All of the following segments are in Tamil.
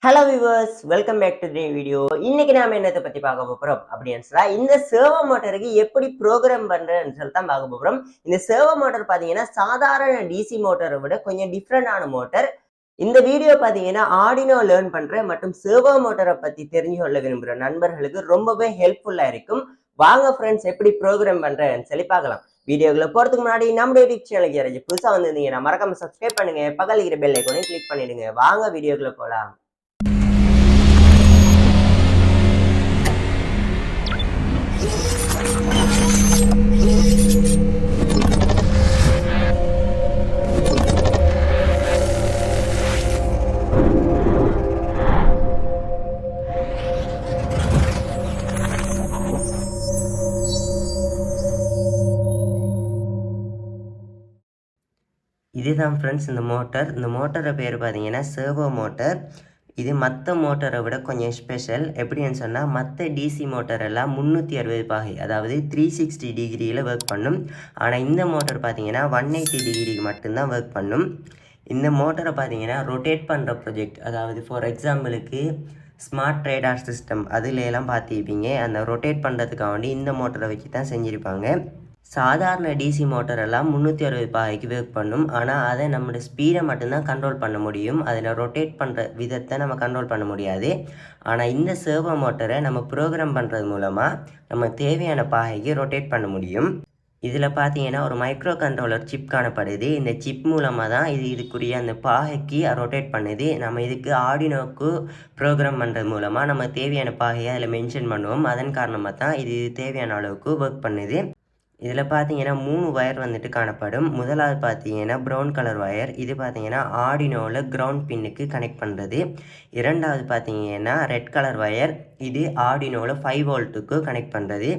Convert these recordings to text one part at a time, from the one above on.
Hello viewers, welcome back to the video. இன்னைக்கு நாம என்னத்தை பத்தி பார்க்க போறோம் அப்படின்னு சொன்னா, இந்த சர்வோ மோட்டருக்கு எப்படி ப்ரோக்ராம் பண்றதுன்னு சொல்லி தான் பார்க்க போறோம். இந்த சர்வோ மோட்டர் பாத்தீங்கன்னா சாதாரண டிசி மோட்டரை விட கொஞ்சம் டிஃப்ரெண்டான மோட்டர். இந்த வீடியோ பாத்தீங்கன்னா ஆர்டினோ லேர்ன் பண்ற மற்றும் சர்வோ மோட்டரை பத்தி தெரிஞ்சு கொள்ள விரும்புற நண்பர்களுக்கு ரொம்பவே ஹெல்ப்ஃபுல்லா இருக்கும். வாங்க ஃப்ரெண்ட்ஸ், எப்படி ப்ரோக்ராம் பண்றேன்னு சொல்லி பார்க்கலாம். வீடியோக்குள்ள போறதுக்கு முன்னாடி நம்ம யூடியூப் சேனலுக்கு யாராச்சும் புதுசா வந்திருந்தீங்கன்னா மறக்காம சப்ஸ்கிரைப் பண்ணுங்க, பக்கத்துல இருக்கிற பெல் ஐகானையும் கிளிக் பண்ணிடுங்க. வாங்க வீடியோக்குள்ள போலாம். இதுதான் ஃப்ரெண்ட்ஸ் இந்த மோட்டரை பேர் பார்த்தீங்கன்னா சர்வோ மோட்டர். இது மற்ற மோட்டரை விட கொஞ்சம் ஸ்பெஷல். எப்படின்னு சொன்னால், மற்ற டிசி மோட்டர் எல்லாம் 360 பாகை, அதாவது 360 டிகிரியில் ஒர்க் பண்ணும். ஆனால் இந்த மோட்டர் பார்த்தீங்கன்னா 180 டிகிரிக்கு மட்டும்தான் ஒர்க் பண்ணும். இந்த மோட்டரை பார்த்தீங்கன்னா ரொட்டேட் பண்ணுற ப்ரொஜெக்ட், அதாவது ஃபார் எக்ஸாம்பிளுக்கு ஸ்மார்ட் ரேடார் சிஸ்டம் அதுலெல்லாம் பார்த்துருப்பீங்க. அந்த ரொட்டேட் பண்ணுறதுக்காக வேண்டி இந்த மோட்டரை வச்சு தான் செஞ்சுருப்பாங்க. சாதாரண டிசி மோட்டர் எல்லாம் 360 பாகைக்கு ஒர்க் பண்ணும். ஆனால் அதை நம்மளோட ஸ்பீடை மட்டும்தான் கண்ட்ரோல் பண்ண முடியும். அதில் ரொட்டேட் பண்ணுற விதத்தை நம்ம கண்ட்ரோல் பண்ண முடியாது. ஆனால் இந்த சர்வோ மோட்டரை நம்ம ப்ரோக்ராம் பண்ணுறது மூலமாக நம்ம தேவையான பாகைக்கு ரொட்டேட் பண்ண முடியும். இதில் பார்த்தீங்கன்னா ஒரு மைக்ரோ கண்ட்ரோலர் சிப் காணப்படுது. இந்த சிப் மூலமாக தான் இதுக்குரிய அந்த பாகைக்கு ரொட்டேட் பண்ணுது. நம்ம இதுக்கு ஆர்டினோக்கு ப்ரோக்ராம் பண்ணுறது மூலமாக நம்ம தேவையான பாகையை அதில் மென்ஷன் பண்ணுவோம். அதன் காரணமாக தான் இது தேவையான அளவுக்கு ஒர்க் பண்ணுது. இதில் பார்த்தீங்கன்னா 3 வயர் வந்துட்டு காணப்படும். முதலாவது பார்த்தீங்கன்னா ப்ரௌன் கலர் வயர். இது பார்த்தீங்கன்னா ஆர்டினோவில் கிரவுண்ட் பின்னுக்கு கனெக்ட் பண்ணுறது. இரண்டாவது பார்த்தீங்கன்னா ரெட் கலர் வயர். இது ஆர்டினோவில் 5 வோல்ட்டுக்கு கனெக்ட் பண்ணுறது.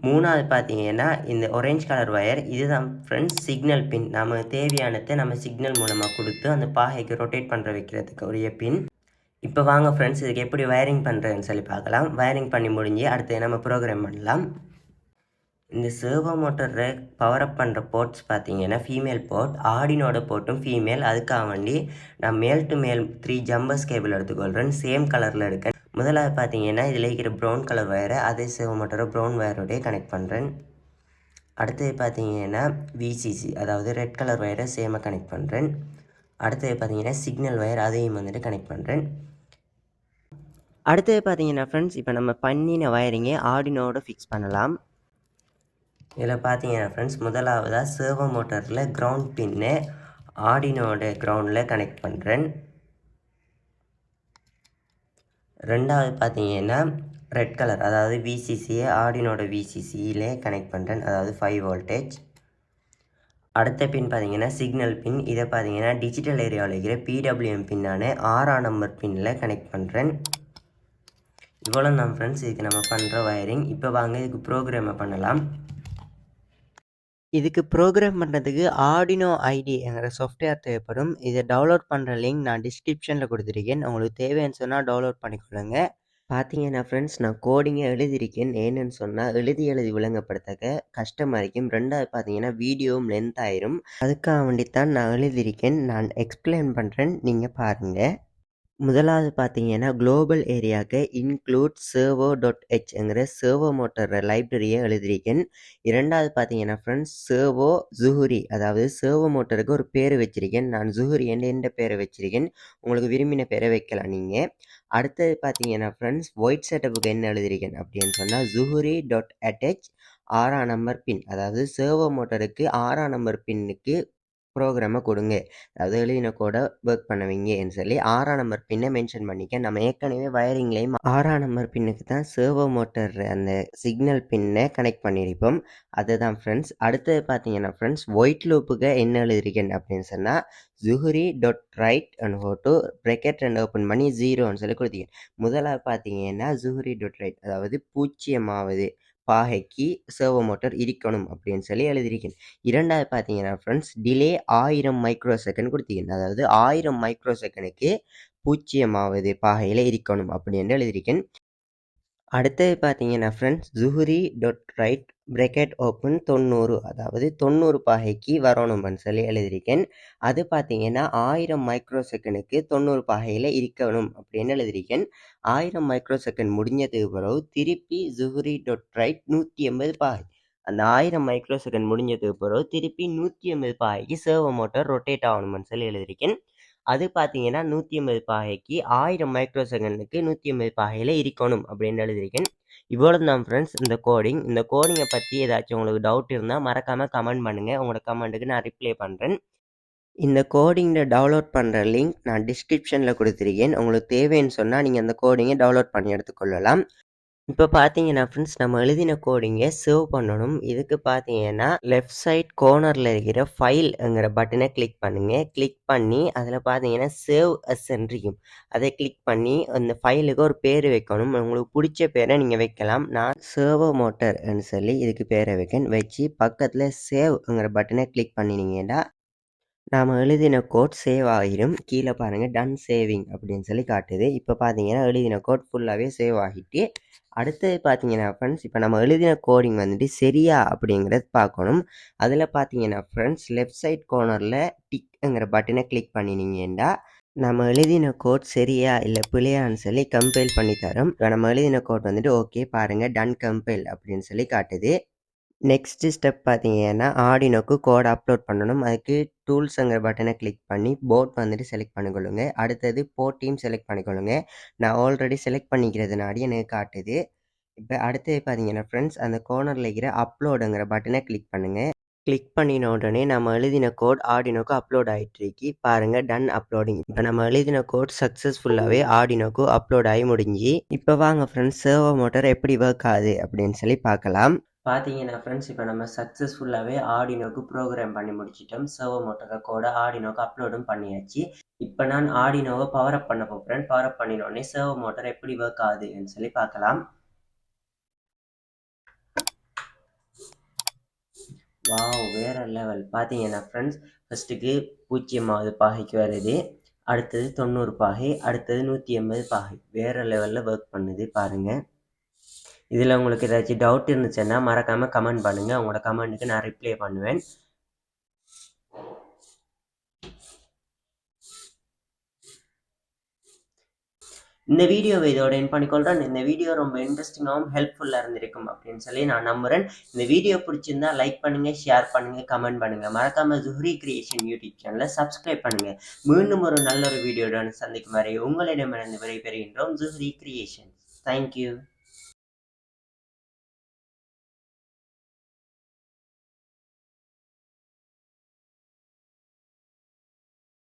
மூணாவது பார்த்தீங்கன்னா இந்த ஆரஞ்சு கலர் வயர். இதுதான் ஃப்ரெண்ட்ஸ் சிக்னல் பின். நம்ம தேவையானதை நம்ம சிக்னல் மூலமாக கொடுத்து அந்த பாகைக்கு ரொட்டேட் பண்ணுற வைக்கிறதுக்கு உரிய பின். இப்போ வாங்க ஃப்ரெண்ட்ஸ், இதுக்கு எப்படி வயரிங் பண்ணுறதுன்னு சொல்லி பார்க்கலாம். வயரிங் பண்ணி முடிஞ்சு அடுத்து நம்ம ப்ரோக்ராம் பண்ணலாம். இந்த சர்வோ மோட்டரில் பவரப் பண்ணுற போர்ட்ஸ் பார்த்தீங்கன்னா ஃபீமேல் போர்ட். ஆர்டினோட போர்ட்டும் ஃபீமேல். அதுக்காக வேண்டி நான் மேல் டு மேல் 3 ஜம்பர்ஸ் கேபிள் எடுத்துக்கொள்கிறேன். சேம் கலரில் எடுக்கேன். முதலாவது பார்த்தீங்கன்னா இதில் இருக்கிற ப்ரௌன் கலர் வயரை அதே சர்வோ மோட்டரை ப்ரௌன் வயரோடய கனெக்ட் பண்ணுறேன். அடுத்தது பார்த்தீங்கன்னா விசிசி, அதாவது ரெட் கலர் வயரை சேமாக கனெக்ட் பண்ணுறேன். அடுத்தது பார்த்தீங்கன்னா சிக்னல் வயர், அதையும் வந்துட்டு கனெக்ட் பண்ணுறேன். அடுத்தது பார்த்தீங்கன்னா ஃப்ரெண்ட்ஸ், இப்போ நம்ம பண்ணின வயரிங்கை ஆர்டினோட ஃபிக்ஸ் பண்ணலாம். இதில் பார்த்தீங்கன்னா ஃப்ரெண்ட்ஸ், முதலாவதாக சர்வோ மோட்டரில் கிரவுண்ட் பின்னு ஆர்டினோட கிரவுண்டில் கனெக்ட் பண்ணுறேன். ரெண்டாவது பார்த்தீங்கன்னா ரெட் கலர், அதாவது விசிசியை ஆர்டினோட விசிசியில் கனெக்ட் பண்ணுறேன், அதாவது 5 வோல்டேஜ். அடுத்த பின் பார்த்தீங்கன்னா சிக்னல் பின். இதை பார்த்தீங்கன்னா டிஜிட்டல் ஏரியாவில் இருக்கிற பிடபிள்யூஎம் பின்னான 6ஆம் நம்பர் பின்னில் கனெக்ட் பண்ணுறேன். இவ்வளோ தான் ஃப்ரெண்ட்ஸ் இதுக்கு நம்ம பண்ணுற வயரிங். இப்போ வாங்க இதுக்கு ப்ரோக்ராமை பண்ணலாம். இதுக்கு ப்ரோக்ராம் பண்ணுறதுக்கு ஆர்டினோ ஐடிங்கிற சாஃப்ட்வேர் தேவைப்படும். இதை டவுன்லோட் பண்ணுற லிங்க் நான் டிஸ்கிரிப்ஷனில் கொடுத்துருக்கேன். உங்களுக்கு தேவைன்னு சொன்னால் டவுன்லோட் பண்ணிக்கொள்ளுங்க. பார்த்தீங்கன்னா ஃப்ரெண்ட்ஸ், நான் கோடிங்கை எழுதியிருக்கேன். ஏன்னு சொன்னால் எழுதி விளங்கப்படுத்த கஷ்டமாக இருக்கும். ரெண்டாவது பார்த்தீங்கன்னா வீடியோவும் லென்த் ஆயிரும். அதுக்காக வேண்டித்தான் நான் எழுதியிருக்கேன். நான் எக்ஸ்பிளைன் பண்ணுறேன், நீங்கள் பாருங்கள். முதலாவது பார்த்தீங்கன்னா குளோபல் ஏரியாவுக்கு இன்க்ளூட் servo.hங்கிற சர்வோ மோட்டர் லைப்ரரியை எழுதியிருக்கேன். இரண்டாவது பார்த்தீங்கன்னா ஃப்ரெண்ட்ஸ் சர்வோ ஜுஹுரி, அதாவது சர்வோ மோட்டருக்கு ஒரு பேர் வச்சிருக்கேன். நான் ஜுஹுரி என்ற பேரை வச்சிருக்கேன். உங்களுக்கு விரும்பின பேரை வைக்கலாம் நீங்கள். அடுத்தது பார்த்தீங்கன்னா ஃப்ரெண்ட்ஸ் ஒயிட் செட்டப்புக்கு என்ன எழுதியிருக்கேன் அப்படின்னு சொன்னால் zuhuri.attach 6ஆம் நம்பர் பின், அதாவது சர்வோ மோட்டருக்கு 6ஆம் நம்பர் பின்னுக்கு ப்ரோக்ராமை கொடுங்க, அதாவது எழுதின கோடை ஒர்க் பண்ணுவீங்கன்னு சொல்லி 6ஆம் நம்பர் பின்னை மென்ஷன் பண்ணிக்க. நம்ம ஏற்கனவே வயரிங்லேயும் 6ஆம் நம்பர் பின்னுக்கு தான் சர்வோ மோட்டர் அந்த சிக்னல் பின்னை கனெக்ட் பண்ணியிருப்போம். அதுதான் ஃப்ரெண்ட்ஸ். அடுத்தது பார்த்தீங்கன்னா ஃப்ரெண்ட்ஸ் ஒயிட் லூப்புக்கு என்ன எழுதியிருக்கேன் அப்படின்னு சொன்னால் zuhuri.write and போட்டு ப்ரெக்கெட் 2 ஓப்பன் பண்ணி 0ன்னு சொல்லி கொடுத்தீங்க. முதலாவது பார்த்தீங்கன்னா zuhuri.write, அதாவது 0வது பாகைக்கு சர்வோ மோட்டர் இருக்கணும் அப்படின்னு சொல்லி எழுதியிருக்கேன். இரண்டாவது பார்த்தீங்கன்னா ஃப்ரெண்ட்ஸ் டிலே 1000 மைக்ரோ செகண்ட் கொடுத்தீங்க, அதாவது 1000 மைக்ரோ செகண்டுக்கு 0வது பாகையில் இருக்கணும் அப்படின்னு எழுதியிருக்கேன். அடுத்தது பார்த்தீங்கன்னா ஃப்ரெண்ட்ஸ் zuhuri.write பிரக்கெட் ஓப்பன் 90 அதாவது 90 பாகைக்கு வரணும்னு சொல்லி எழுதியிருக்கேன். அது பார்த்தீங்கன்னா 1000 மைக்ரோ செகண்டுக்கு 90 பாகையில் இருக்கணும் அப்படின்னு எழுதியிருக்கேன். 1000 மைக்ரோ செகண்ட் முடிஞ்சதுக்கு பிறகு திருப்பி ஜுஹ்ரி டாட் ரைட் 180 பாகை. அந்த 1000 மைக்ரோ செகண்ட் முடிஞ்சதுக்கு பிறகு திருப்பி 180 பாகைக்கு சர்வோ மோட்டார் ரொட்டேட் ஆகணும்னு சொல்லி எழுதியிருக்கேன். அது பார்த்தீங்கன்னா 180 பாகைக்கு 1000 மைக்ரோ செகண்டுக்கு 180 பாகையில் இருக்கணும் அப்படின்னு எழுதியிருக்கேன். இவ்வளவு தான் ஃப்ரெண்ட்ஸ் இந்த கோடிங். இந்த கோடிங்கை பற்றி ஏதாச்சும் உங்களுக்கு டவுட் இருந்தால் மறக்காமல் கமெண்ட் பண்ணுங்கள். உங்களோட கமெண்ட்டுக்கு நான் ரிப்ளை பண்ணுறேன். இந்த கோடிங்கை டவுன்லோட் பண்ணுற லிங்க் நான் டிஸ்கிரிப்ஷனில் கொடுத்துருக்கேன். உங்களுக்கு தேவைன்னு சொன்னால் நீங்கள் அந்த கோடிங்கை டவுன்லோட் பண்ணி எடுத்துக்கொள்ளலாம். இப்போ பார்த்தீங்கன்னா ஃப்ரெண்ட்ஸ் நம்ம எழுதின கோடிங்கை சேவ் பண்ணணும். இதுக்கு பார்த்தீங்கன்னா லெஃப்ட் சைட் கார்னரில் இருக்கிற ஃபைல்ங்கிற பட்டனை கிளிக் பண்ணுங்கள். கிளிக் பண்ணி அதில் பார்த்தீங்கன்னா சேவ் அஸ் இருக்கும். அதை கிளிக் பண்ணி அந்த ஃபைலுக்கு ஒரு பேர் வைக்கணும். உங்களுக்கு பிடிச்ச பேரை நீங்கள் வைக்கலாம். நான் சர்வோ மோட்டர்னு சொல்லி இதுக்கு பேரை வச்சு பக்கத்தில் சேவ்ங்கிற பட்டனை கிளிக் பண்ணினீங்கன்னா நாம் எழுதின கோட் சேவ் ஆகிடும். கீழே பாருங்கள் டன் சேவிங் அப்படின்னு சொல்லி காட்டுது. இப்போ பார்த்தீங்கன்னா எழுதின கோட் ஃபுல்லாகவே சேவ் ஆகிட்டு அடுத்தது பார்த்தீங்கன்னா ஃப்ரெண்ட்ஸ் இப்போ நம்ம எழுதின கோடிங் வந்துட்டு சரியா அப்படிங்கிறது பார்க்கணும். அதில் பார்த்தீங்கன்னா ஃப்ரெண்ட்ஸ் லெஃப்ட் சைட் கார்னரில் டிக்ங்கிற பட்டனை கிளிக் பண்ணினீங்கன்னா நம்ம எழுதின கோட் சரியா இல்லை பிழையான்னு சொல்லி கம்பைல் பண்ணி தரோம். இப்போ நம்ம எழுதின கோட் வந்துட்டு ஓகே பாருங்கள் டன் கம்பைல் அப்படின்னு சொல்லி காட்டுது. நெக்ஸ்ட்டு ஸ்டெப் பார்த்தீங்கன்னா ஆர்டினோக்கு கோட் அப்லோட் பண்ணணும். அதுக்கு டூல்ஸுங்கிற பட்டனை கிளிக் பண்ணி போட் வந்துட்டு செலக்ட் பண்ணிக்கொள்ளுங்க. அடுத்தது போர்ட்டையும் செலக்ட் பண்ணிக்கொள்ளுங்க. நான் ஆல்ரெடி செலக்ட் பண்ணிக்கிறதுனாடி எனக்கு காட்டுது. இப்போ அடுத்தது பார்த்தீங்கன்னா ஃப்ரெண்ட்ஸ் அந்த கார்னரில் இருக்கிற அப்லோடுங்கிற பட்டனை கிளிக் பண்ணுங்கள். கிளிக் பண்ணின உடனே நம்ம எழுதின கோட் ஆர்டினோக்கு அப்லோட் ஆகிட்டுருக்கு. பாருங்கள் டன் அப்லோடிங். இப்போ நம்ம எழுதின கோட் சக்ஸஸ்ஃபுல்லாகவே ஆர்டினோக்கு அப்லோட் ஆகி முடிஞ்சு. இப்போ வாங்க ஃப்ரெண்ட்ஸ் சர்வோ மோட்டார் எப்படி ஒர்க் ஆகுது அப்படின்னு சொல்லி பார்க்கலாம். பார்த்தீங்கன்னா ஃப்ரெண்ட்ஸ் இப்போ நம்ம சக்ஸஸ்ஃபுல்லாகவே ஆர்டினோக்கு ப்ரோக்ராம் பண்ணி முடிச்சிட்டோம். சர்வோ மோட்டார் கோட ஆர்டினோக்கு அப்லோடும் பண்ணியாச்சு. இப்போ நான் ஆர்டினோவை பவர் அப் பண்ண போகிறேன். பவர் அப் பண்ணினோடனே சர்வோ மோட்டார் எப்படி ஒர்க் ஆகுதுன்னு சொல்லி பார்க்கலாம். வாவ் வேறு லெவல். பார்த்தீங்கன்னா ஃப்ரெண்ட்ஸ் ஃபஸ்ட்டுக்கு 0வது பாகைக்கு வருது. அடுத்தது 90 பாகை. அடுத்தது 180 பாகை. வேறு லெவலில் ஒர்க் பண்ணுது பாருங்கள். இதில் உங்களுக்கு ஏதாச்சும் டவுட் இருந்துச்சுன்னா மறக்காமல் கமெண்ட் பண்ணுங்கள். உங்களோட கமெண்ட்டுக்கு நான் ரிப்ளை பண்ணுவேன். இந்த வீடியோவை இதோட என் பண்ணிக்கொள்கிறேன். இந்த வீடியோ ரொம்ப இன்ட்ரெஸ்டிங்காகவும் ஹெல்ப்ஃபுல்லாக இருந்திருக்கும் அப்படின்னு சொல்லி நான் நம்புகிறேன். இந்த வீடியோ பிடிச்சிருந்தா லைக் பண்ணுங்கள், ஷேர் பண்ணுங்கள், கமெண்ட் பண்ணுங்கள். மறக்காமல் ஜுஹ்ரி கிரியேஷன் யூடியூப் சேனலை சப்ஸ்கிரைப் பண்ணுங்கள். மீண்டும் ஒரு நல்ல ஒரு வீடியோவுடன் சந்திக்கும் வரை உங்களிடமிருந்து விடைபெறுகின்றோம். ஜுஹ்ரி கிரியேஷன். தேங்க்யூ.